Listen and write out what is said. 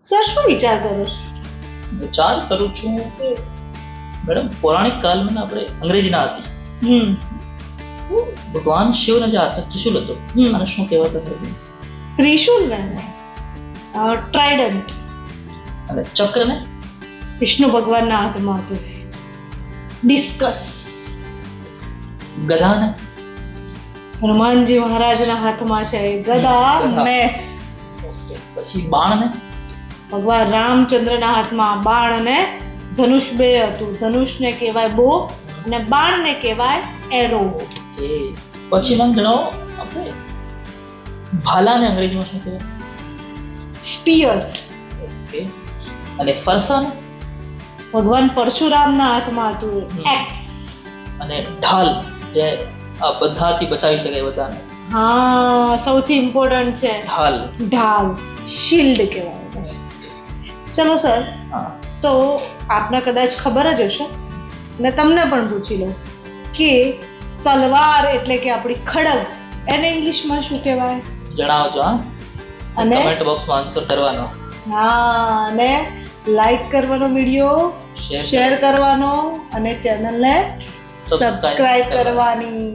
Sir શું વિચાર કરો છો? વિચાર કરું છું કે મેડમ પૌરાણિક કાળમાં ને આપણે અંગ્રેજીના હતી તો ભગવાન શિવને જે હાથમાં ત્રિશુલ હતો આને શું કહેવાતું હતું? ત્રિશુલ ને ટ્રાઇડન્ટ અને ચક્રને વિષ્ણુ ભગવાનના હાથમાં હતું. ડિસ્કસ ગધાને હનુમાનજી મહારાજના હાથમાં છે ગદા. ગદા. મેસ પછી બાણને ભગવાન રામચંદ્રના હાથમાં બાણ અને ધનુષ બે હતું. ધનુષને કહેવાય બો અને બાણને કહેવાય એરો. કે પછી મને જણાવો આપણે ભાલાને અંગ્રેજીમાં શું કહેવાય? સ્પિયર. ઓકે. અને ફરસાને ભગવાન પરશુરામના હાથમાં હતું એક્સ. અને ઢાલ જે આ બધાથી બચાવી શકે બધાને હા, સૌથી ઇમ્પોર્ટન્ટ છે ઢાલ. ઢાલ, શિલ્ડ કહેવાય. ચલો સર, હા તો આપને કદાચ ખબર જ હશે અને તમને પણ પૂછી લો કે તલવાર એટલે કે આપણી ખડગ એને ઇંગ્લિશમાં શું કહેવાય? જણાવજો. હા, અને કમેન્ટ બોક્સમાં આન્સર કરવાનો. હા, અને લાઈક કરવાનો, વિડીયો Share શેર કરવાનો અને ચેનલને Subscribe સબસ્ક્રાઇબ કરવાની.